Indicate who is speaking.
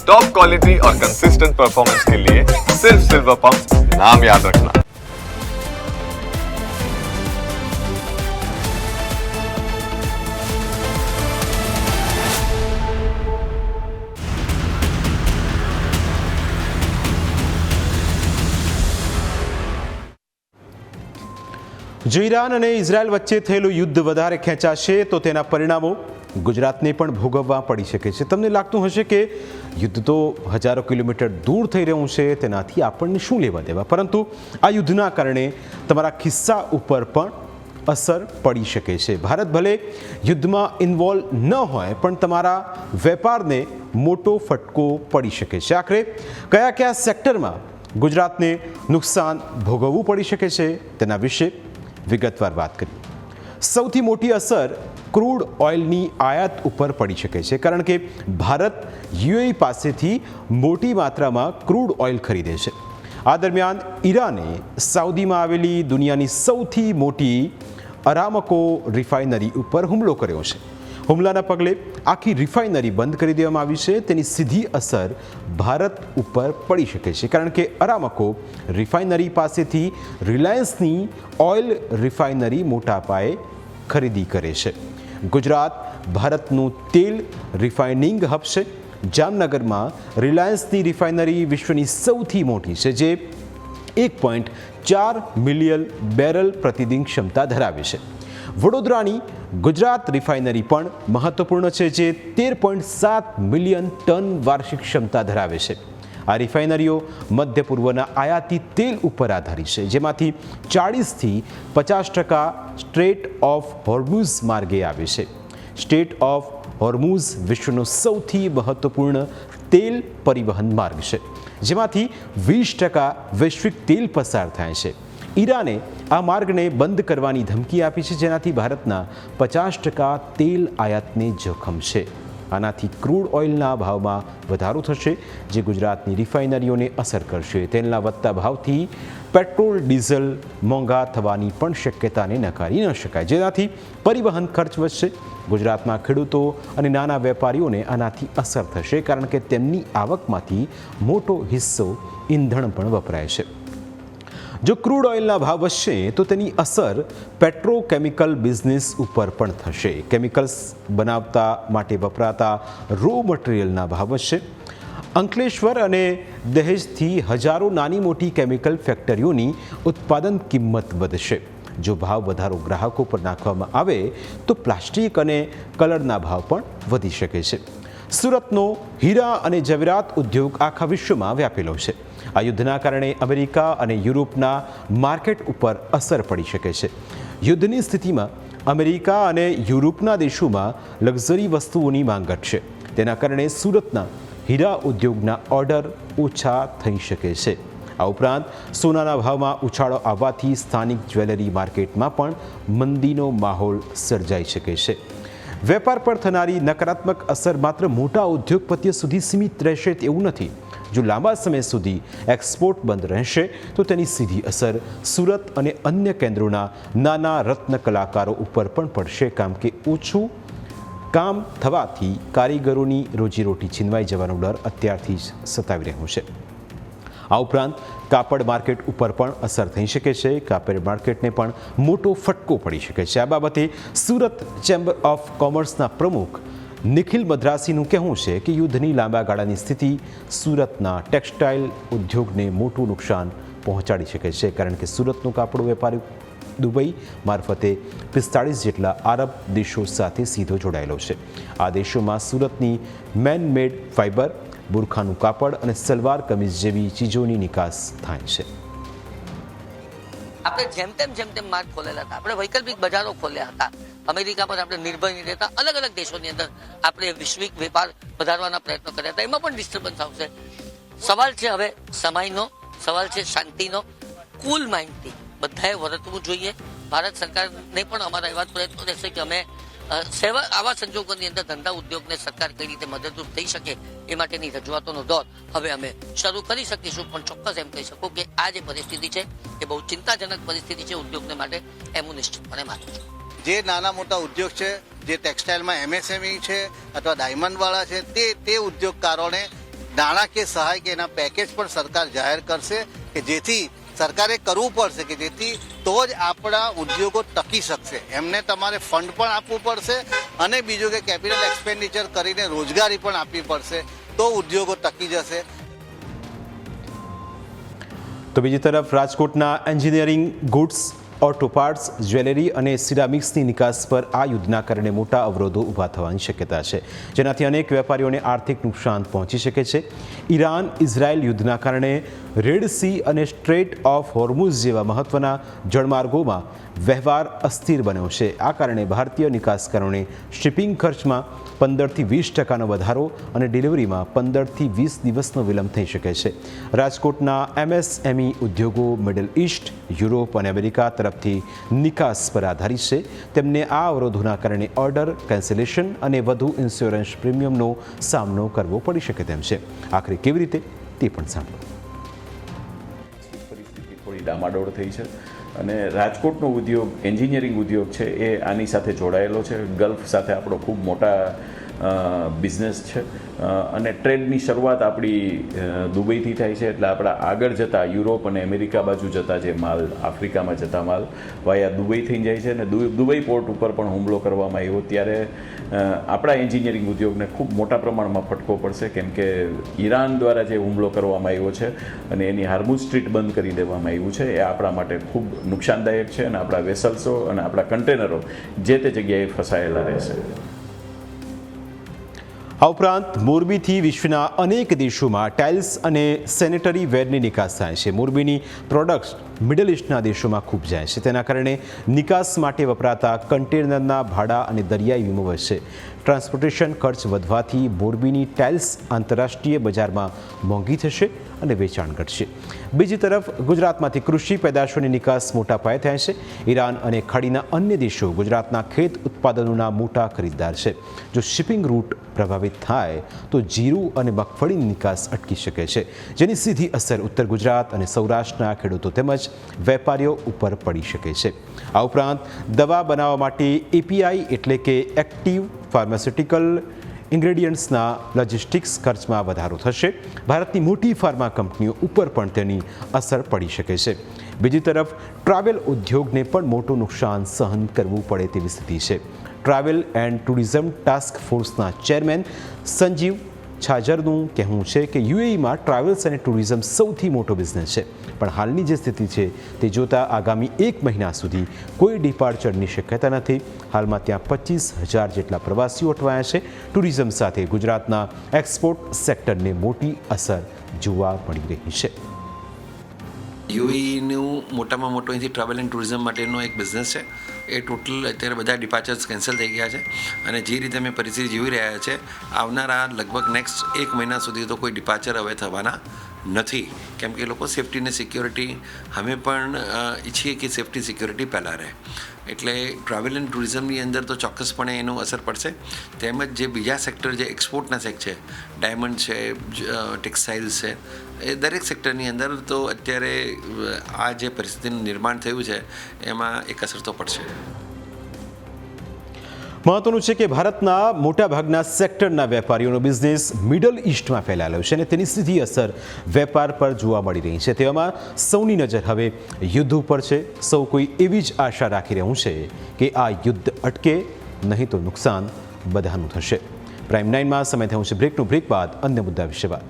Speaker 1: Top quality और consistent performance के लिए सिर्फ सिल्वर पंप नाम याद रखना।
Speaker 2: જો ઈરાન અને ઇઝરાયલ વચ્ચે થયેલું યુદ્ધ વધારે ખેંચાશે તો તેના પરિણામો ગુજરાતને પણ ભોગવવા પડી શકે છે. તમને લાગતું હશે કે યુદ્ધ તો હજારો કિલોમીટર દૂર થઈ રહ્યું છે, તેનાથી આપણને શું લેવા દેવા, પરંતુ આ યુદ્ધના કારણે તમારા ખિસ્સા ઉપર પણ અસર પડી શકે છે. ભારત ભલે યુદ્ધમાં ઇન્વોલ્વ ન હોય પણ તમારા વેપારને મોટો ફટકો પડી શકે છે. આખરે કયા કયા સેક્ટરમાં ગુજરાતને નુકસાન ભોગવવું પડી શકે છે તેના વિશે વિગતવાર વાત કરીએ. સૌથી મોટી અસર ક્રૂડ ઓઇલની આયાત ઉપર પડી શકે છે, કારણ કે ભારત યુએઈ પાસેથી મોટી માત્રામાં ક્રૂડ ઓઇલ ખરીદે છે. આ દરમિયાન ઈરાને સાઉદીમાં આવેલી દુનિયાની સૌથી મોટી અરામકો રિફાઇનરી ઉપર હુમલો કર્યો છે. હુમલાના પગલે આખી રિફાઇનરી બંધ કરી દેવામાં આવી છે. તેની સીધી અસર ભારત ઉપર પડી શકે છે, કારણ કે અરામકો રિફાઇનરી પાસેથી રિલાયન્સની ઓઇલ રિફાઇનરી મોટા પાયે ખરીદી કરે છે. ગુજરાત ભારતનું તેલ રિફાઇનિંગ હબ છે. જામનગરમાં રિલાયન્સની રિફાઇનરી વિશ્વની સૌથી મોટી છે, જે 1.4 મિલિયન બેરલ પ્રતિદિન ક્ષમતા ધરાવે છે. વડોદરાની ગુજરાત રિફાઇનરી પણ મહત્વપૂર્ણ છે, જે 13.7 મિલિયન ટન વાર્ષિક ક્ષમતા ધરાવે છે. આ રિફાઇનરીઓ મધ્ય પૂર્વના આયાતી તેલ ઉપર આધારિત છે, જેમાંથી 40થી 50% સ્ટ્રેટ ઓફ હોર્મુઝ માર્ગે આવે છે. સ્ટ્રેટ ઓફ હોર્મુઝ વિશ્વનો સૌથી મહત્વપૂર્ણ તેલ પરિવહન માર્ગ છે, જેમાંથી 20% વૈશ્વિક તેલ પસાર થાય છે. ઈરાને આ માર્ગને બંધ કરવાની ધમકી આપી છે, જેનાથી ભારતના 50% તેલ આયાતને જોખમ છે. આનાથી ક્રૂડ ઓઇલના ભાવમાં વધારો થશે, જે ગુજરાતની રિફાઇનરીઓને અસર કરશે. તેલના વધતા ભાવથી પેટ્રોલ ડીઝલ મોંઘા થવાની પણ શક્યતાને નકારી ન શકાય, જેનાથી પરિવહન ખર્ચ વધશે. ગુજરાતના ખેડૂતો અને નાના વેપારીઓને આનાથી અસર થશે, કારણ કે તેમની આવકમાંથી મોટો હિસ્સો ઈંધણ પણ વપરાય છે. જો ક્રૂડ ઓઇલના ભાવ વધશે તો તેની અસર પેટ્રોકેમિકલ બિઝનેસ ઉપર પણ થશે. કેમિકલ્સ બનાવતા માટે વપરાતા રો મટીરિયલના ભાવ વધશે. અંકલેશ્વર અને દહેજથી હજારો નાની મોટી કેમિકલ ફેક્ટરીઓની ઉત્પાદન કિંમત વધશે. જો ભાવ વધારો ગ્રાહકો પર નાખવામાં આવે તો પ્લાસ્ટિક અને કલરના ભાવ પણ વધી શકે છે. સુરતનો હીરા અને જવેરાત ઉદ્યોગ આખા વિશ્વમાં વ્યાપેલો છે. આ યુદ્ધના કારણે અમેરિકા અને યુરોપના માર્કેટ ઉપર અસર પડી શકે છે. યુદ્ધની સ્થિતિમાં અમેરિકા અને યુરોપના દેશોમાં લક્ઝરી વસ્તુઓની માંગ ઘટશે. તેના કારણે સુરતના હીરા ઉદ્યોગના ઓર્ડર ઓછા થઈ શકે છે. આ ઉપરાંત સોનાના ભાવમાં ઉછાળો આવવાથી સ્થાનિક જ્વેલરી માર્કેટમાં પણ મંદીનો માહોલ સર્જાઈ શકે છે. વેપાર પર થનારી નકારાત્મક અસર માત્ર મોટા ઉદ્યોગપતિઓ સુધી સીમિત રહેશે તેવું નથી. જો લાંબા સમય સુધી એક્સપોર્ટ બંધ રહેશે તો તેની સીધી અસર સુરત અને અન્ય કેન્દ્રોના નાના રત્ન કલાકારો ઉપર પણ પડશે, કારણ કે ઓછું કામ થવાથી કારીગરોની રોજીરોટી છીનવાઈ જવાનો ડર અત્યારથી જ સતાવી રહ્યો છે. આ ઉપરાંત કાપડ માર્કેટ ઉપર પણ અસર થઈ શકે છે. કાપડ માર્કેટને પણ મોટો ફટકો પડી શકે છે. આ બાબતે સુરત ચેમ્બર ઓફ કોમર્સના પ્રમુખ નિખિલ મદ્રાસીનું કહેવું છે કે યુદ્ધની લાંબા ગાળાની સ્થિતિ સુરતના ટેક્સટાઇલ ઉદ્યોગને મોટું નુકસાન પહોંચાડી શકે છે, કારણ કે સુરતનો કાપડ વેપારી દુબઈ મારફતે 45 જેટલા આરબ દેશો સાથે સીધો જોડાયેલો છે. આ દેશોમાં સુરતની મેન મેડ ફાઇબર, બુરખાનું કાપડ અને સલવાર કમીઝ જેવી ચીજોની નિકાસ થાય છે.
Speaker 3: આપણે જેમ તેમ માર્ગ ખોલેલા હતા, આપણે વૈકલ્પિક બજારો ખોલ્યા હતા. અમેરિકા પર આપણે નિર્ભર નહીં રહેતા, અલગ અલગ દેશોની અંદર આપણે વૈશ્વિક વેપાર વધારવાના પ્રયત્નો કર્યા હતા. એમાં પણ ડિસ્ટર્બન્સ આવશે. સવાલ છે હવે સમયનો, સવાલ છે શાંતિનો. કુલ માઇન્ડથી બધાએ વર્તવું જોઈએ. ભારત સરકારને પણ અમારા એવા પ્રયત્નો રહેશે કે અમે આવા સંજોગોની અંદર ધંધા ઉદ્યોગને સરકાર કઈ રીતે મદદરૂપ થઈ શકે એ માટેની રજૂઆતોનો દોર હવે અમે શરૂ કરી શકીશું. પણ ચોક્કસ એમ કહી શકું કે આ જે પરિસ્થિતિ છે એ બહુ ચિંતાજનક પરિસ્થિતિ છે ઉદ્યોગને માટે, એમ હું નિશ્ચિતપણે માનું છું.
Speaker 4: જે નાના મોટા ઉદ્યોગ છે, જે ટેક્સટાઇલમાં MSME છે અથવા ડાયમંડવાળા છે, તે ઉદ્યોગકારોને નાણાકીય સહાય કે એના પેકેજ પણ સરકાર જાહેર કરશે કે જેથી સરકારે કરવું પડશે કે જેથી તો જ આપણા ઉદ્યોગો ટકી શકશે. એમને તમારે ફંડ પણ આપવું પડશે અને બીજું કે કેપિટલ એક્સપેન્ડિચર કરીને રોજગારી પણ આપવી પડશે તો ઉદ્યોગો ટકી જશે.
Speaker 2: તો બીજી તરફ રાજકોટના engineering goods, auto parts, jewellery અને સિરામિક્સની નિકાસ પર આ યુદ્ધના કારણે મોટા અવરોધો ઊભા થવાની શક્યતા છે, જેનાથી અનેક વેપારીઓને આર્થિક નુકસાન પહોંચી શકે છે. ઈરાન ઇઝરાયલ યુદ્ધના કારણે રેડ સી અને સ્ટ્રેટ ઓફ હોર્મુઝ જેવા મહત્વના જળમાર્ગોમાં વ્યવહાર અસ્થિર બન્યો છે. આ કારણે ભારતીય નિકાસકારોને શિપિંગ ખર્ચમાં 15થી 20% વધારો અને ડિલિવરીમાં 15થી 20 દિવસનો વિલંબ થઈ શકે છે. રાજકોટના MSME ઉદ્યોગો મિડલ ઇસ્ટ, યુરોપ અને અમેરિકા તરફથી નિકાસ પર આધારિત છે. તેમને આ અવરોધોના કારણે ઓર્ડર કેન્સલેશન અને વધુ ઇન્સ્યોરન્સ પ્રીમિયમનો સામનો કરવો પડી શકે તેમ છે. આખરે કેવી રીતે તે પણ સાંભળો.
Speaker 5: પરિસ્થિતિ થોડી ડામાડોળ થઈ છે અને રાજકોટનો ઉદ્યોગ, એન્જિનિયરિંગ ઉદ્યોગ છે એ આની સાથે જોડાયેલો છે. ગલ્ફ સાથે આપણો ખૂબ મોટા બિઝનેસ છે અને ટ્રેડની શરૂઆત આપણી દુબઈથી થાય છે. એટલે આપણા આગળ જતા યુરોપ અને અમેરિકા બાજુ જતા જે માલ, આફ્રિકામાં જતા માલ વાયા દુબઈ થઈ જાય છે અને દુબઈ પોર્ટ ઉપર પણ હુમલો કરવામાં આવ્યો ત્યારે આપણા એન્જિનિયરિંગ ઉદ્યોગને ખૂબ મોટા પ્રમાણમાં ફટકો પડશે, કેમ કે ઈરાન દ્વારા જે હુમલો કરવામાં આવ્યો છે અને એની હાર્મુઝ સ્ટ્રીટ બંધ કરી દેવામાં આવ્યું છે એ આપણા માટે ખૂબ નુકસાનદાયક છે અને આપણા વેસલ્સો અને આપણા કન્ટેનરો જે તે જગ્યાએ ફસાયેલા રહેશે.
Speaker 2: આ ઉપરાંત મોરબીથી વિશ્વના અનેક દેશોમાં ટાઇલ્સ અને સેનેટરી વેરની નિકાસ થાય છે. મોરબીની પ્રોડક્ટ્સ મિડલ ઇસ્ટના દેશોમાં ખૂબ જાય છે. તેના કારણે નિકાસ માટે વપરાતા કન્ટેનરના ભાડા અને દરિયાઈ વીમો વધશે. ટ્રાન્સપોર્ટેશન ખર્ચ વધવાથી મોરબીની ટાઇલ્સ આંતરરાષ્ટ્રીય બજારમાં મોંઘી થશે અને વેચાણ ઘટશે. બીજી તરફ ગુજરાતમાંથી કૃષિ પેદાશોની નિકાસ મોટા પાયે થાય છે. ઈરાન અને ખાડીના અન્ય દેશો ગુજરાતના ખેત ઉત્પાદનોના મોટા ખરીદદાર છે. જો શિપિંગ રૂટ પ્રભાવિત થાય તો જીરું અને મગફળીની નિકાસ અટકી શકે છે, જેની સીધી અસર ઉત્તર ગુજરાત અને સૌરાષ્ટ્રના ખેડૂતો તેમજ વેપારીઓ ઉપર પડી શકે છે. આ ઉપરાંત દવા બનાવવા માટે API એટલે કે એક્ટિવ ફાર્માસ્યુટિકલ ઇન્ગ્રેડિયન્ટ્સના લોજિસ્ટિક્સ ખર્ચમાં વધારો થશે. ભારતની મોટી ફાર્મા કંપનીઓ ઉપર પણ તેની અસર પડી શકે છે. બીજી તરફ ટ્રાવેલ ઉદ્યોગને પણ મોટું નુકસાન સહન કરવું પડે તેવી સ્થિતિ છે. ટ્રાવેલ એન્ડ ટુરિઝમ ટાસ્ક ફોર્સના ચેરમેન સંજીવ છાજરનું કહેવું છે કે UAEમાં ટ્રાવેલ્સ અને ટુરિઝમ સૌથી મોટો બિઝનેસ છે, પણ હાલની જે સ્થિતિ છે તે જોતાં આગામી 1 મહિના સુધી કોઈ ડિપાર્ચરની શક્યતા નથી. હાલમાં ત્યાં 25,000 જેટલા પ્રવાસીઓ અટવાયા છે. ટુરિઝમ સાથે ગુજરાતના એક્સપોર્ટ સેક્ટરને મોટી અસર જોવા મળી રહી છે.
Speaker 6: યુએઈનું મોટામાં મોટો અહીંથી ટ્રાવેલ એન્ડ ટુરિઝમ માટેનો એક બિઝનેસ છે. એ ટોટલ અત્યારે બધા ડિપાર્ચર્સ કેન્સલ થઈ ગયા છે અને જે રીતે અમે પરિસ્થિતિ જોઈ રહ્યા છે આવનારા લગભગ નેક્સ્ટ 1 મહિના સુધી તો કોઈ ડિપાર્ચર હવે થવાના નથી, કેમ કે લોકો સેફ્ટી અને સિક્યોરિટી અમે પણ ઈચ્છીએ કે સેફ્ટી સિક્યોરિટી પહેલાં રહે. એટલે ટ્રાવેલ એન્ડ ટુરિઝમની અંદર તો ચોક્કસપણે એનું અસર પડશે. તેમજ જે બીજા સેક્ટર જે એક્સપોર્ટના સેક્ટર છે, ડાયમંડ છે, ટેક્સટાઇલ્સ છે, એ દરેક સેક્ટરની અંદર તો અત્યારે આ જે પરિસ્થિતિનું નિર્માણ થયું છે એમાં એક અસર તો પડશે.
Speaker 2: મહત્વનું છે કે ભારતના મોટાભાગના સેક્ટરના વેપારીઓનો બિઝનેસ મિડલ ઇસ્ટમાં ફેલાયેલો છે અને તેની સીધી અસર વેપાર પર જોવા મળી રહી છે. તેવામાં સૌની નજર હવે યુદ્ધ ઉપર છે. સૌ કોઈ એવી જ આશા રાખી રહ્યું છે કે આ યુદ્ધ અટકે, નહીં તો નુકસાન બધાનું થશે. પ્રાઇમ 9માં સમય થયું છે બ્રેકનું. બ્રેક બાદ અન્ય મુદ્દા વિશે વાત.